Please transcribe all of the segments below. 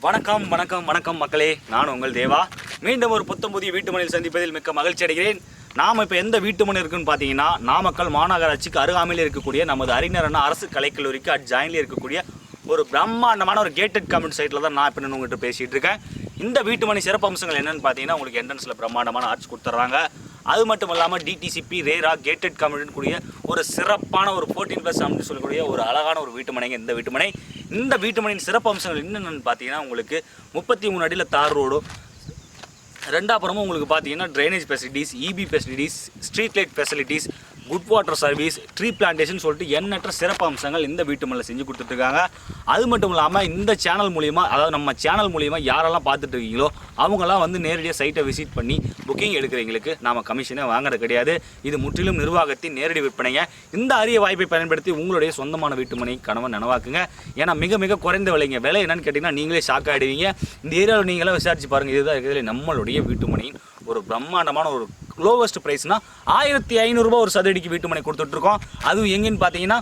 வணக்கம் வணக்கம் வணக்கம் மக்களே, நான் உங்கள் தேவா. மீண்டும் ஒரு புத்தம் புதிய வீட்டுமனையில் சந்திப்பதில் மிக்க மகிழ்ச்சி அடைகிறேன். நாம் இப்போ எந்த வீட்டுமனை இருக்குன்னு பார்த்தீங்கன்னா, நாமக்கல் மாநகராட்சிக்கு அருகாமையில் இருக்கக்கூடிய நமது அறிஞர் அண்ணா அரசு கலைக்கல்லூரிக்கு அட்ஜாயின்ல இருக்கக்கூடிய ஒரு பிரம்மாண்டமான ஒரு கேட்டட் கம்யூனிட்டி சைட்டில் தான் நான் இப்போ உங்கள்கிட்ட பேசிகிட்டு இருக்கேன். இந்த வீட்டுமனை சிறப்பு அம்சங்கள் என்னென்னு பார்த்தீங்கன்னா, உங்களுக்கு என்ட்ரன்ஸில் பிரம்மாண்டமான ஆர்ட்ஸ் கொடுத்துட்றாங்க. அது மட்டும் இல்லாமல் டிடிசிபி ரேரா கேட்டட் கம்யூனிட்டி கூடிய ஒரு சிறப்பான ஒரு 14+ அப்படின்னு சொல்லக்கூடிய ஒரு அழகான ஒரு வீட்டுமனைங்க இந்த வீட்டுமனை. இந்த வீட்டுமனையின் சிறப்பு அம்சங்கள் என்னென்னு பார்த்தீங்கன்னா, உங்களுக்கு 33 அடியில் தார் ரோடும், ரெண்டாப்புறமும் உங்களுக்கு பார்த்தீங்கன்னா drainage facilities, EB facilities, street light facilities, good water service, tree plantation சொல்லிட்டு எண்ணற்ற சிறப்பு அம்சங்கள் இந்த வீட்டுமனையில் செஞ்சு கொடுத்துட்ருக்காங்க. அது மட்டும் இல்லாமல் இந்த சேனல் மூலிமா, அதாவது நம்ம சேனல் மூலிமா யாரெல்லாம் பார்த்துட்டு இருக்கீங்களோ அவங்களாம் வந்து நேரடியாக சைட்டை விசிட் பண்ணி புக்கிங் எடுக்கிறவங்களுக்கு நாம் கமிஷனே வாங்குறது கிடையாது. இது முற்றிலும் நிர்வாகத்தின் நேரடி விற்பனைங்க. இந்த அரிய வாய்ப்பை பயன்படுத்தி உங்களுடைய சொந்தமான வீட்டுமனை கனவை நனவாக்குங்க. ஏன்னா மிக மிக குறைந்த விலைங்க. விலை என்னன்னு கேட்டிங்கன்னா நீங்களே ஷாக் ஆகிடுவீங்க. இந்த ஏரியாவில் நீங்களே விசாரிச்சு பாருங்கள். இதுதான் இருக்கிறதுல நம்மளுடைய வீட்டுமனையின் ஒரு பிரம்மாண்டமான ஒரு லோவஸ்ட் ப்ரைஸ்னால் 1500 ரூபா ஒரு சதுரடிக்கு வீட்டுமனை கொடுத்துட்ருக்கோம். அதுவும் எங்கேன்னு பார்த்தீங்கன்னா,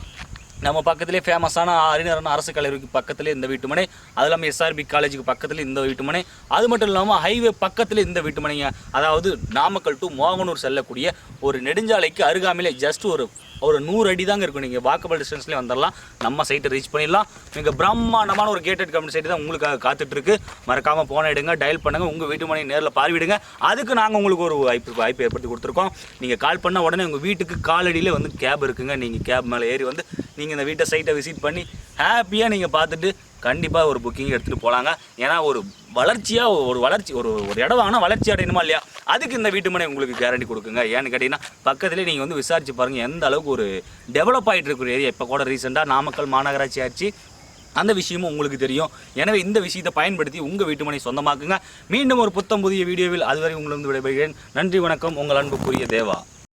நம்ம பக்கத்துலேயே ஃபேமஸான அறிஞர் அண்ணா அரசு கல்லூரிக்கு பக்கத்துலேயே இந்த வீட்டுமனை, அது இல்லாமல் எஸ்ஆர்பி காலேஜுக்கு பக்கத்தில் இந்த வீட்டுமனை, அது மட்டும் இல்லாமல் ஹைவே பக்கத்தில் இந்த வீட்டுமனைங்க. அதாவது நாமக்கல் டு மோகனூர் செல்லக்கூடிய ஒரு நெடுஞ்சாலைக்கு அருகாமையிலே ஜஸ்ட் ஒரு 100 அடி தாங்க இருக்கும். நீங்கள் வாக்கபிள் டிஸ்டன்ஸ்லேயே வந்துடலாம், நம்ம சைட்டை ரீச் பண்ணிடலாம். மிக பிரம்மாண்டமான ஒரு கேட்டட் கம்யூனிட்டி சைட்டு தான் உங்களுக்காக காத்துட்ருக்கு. மறக்காமல் போன எடுங்க, டயல் பண்ணுங்கள், உங்கள் வீட்டுமனை நேரில் பார்வையிடுங்க. அதுக்கு நாங்கள் உங்களுக்கு ஒரு வாய்ப்பு ஏற்படுத்தி கொடுத்துருக்கோம். நீங்கள் கால் பண்ண உடனே உங்கள் வீட்டுக்கு காலடியில் வந்து கேப் இருக்குங்க. நீங்கள் கேப் மேலே ஏறி வந்து நீங்கள் இந்த வீட்டை சைட்டை விசிட் பண்ணி ஹாப்பியாக நீங்கள் பார்த்துட்டு கண்டிப்பாக ஒரு புக்கிங் எடுத்துகிட்டு போகலாங்க. ஏன்னா ஒரு இடம் வாங்கினா வளர்ச்சி அடையணுமா இல்லையா, அதுக்கு இந்த வீட்டுமனை உங்களுக்கு கேரண்டி கொடுக்குங்க. ஏன்னு கேட்டிங்கன்னா, பக்கத்துலேயே நீங்கள் வந்து விசாரிச்சு பாருங்கள் எந்த அளவுக்கு ஒரு டெவலப் ஆகிட்டு இருக்கிற ஏரியா. இப்போ கூட ரீசெண்டாக நாமக்கல் மாநகராட்சி ஆட்சி, அந்த விஷயமும் உங்களுக்கு தெரியும். எனவே இந்த விஷயத்தை பயன்படுத்தி உங்கள் வீட்டுமனை சொந்தமாக்குங்க. மீண்டும் ஒரு புத்தம் புதிய வீடியோவில் அதுவரை உங்களிருந்து விடைபெறுகிறேன். நன்றி, வணக்கம். உங்கள் அன்புக்குரிய தேவா.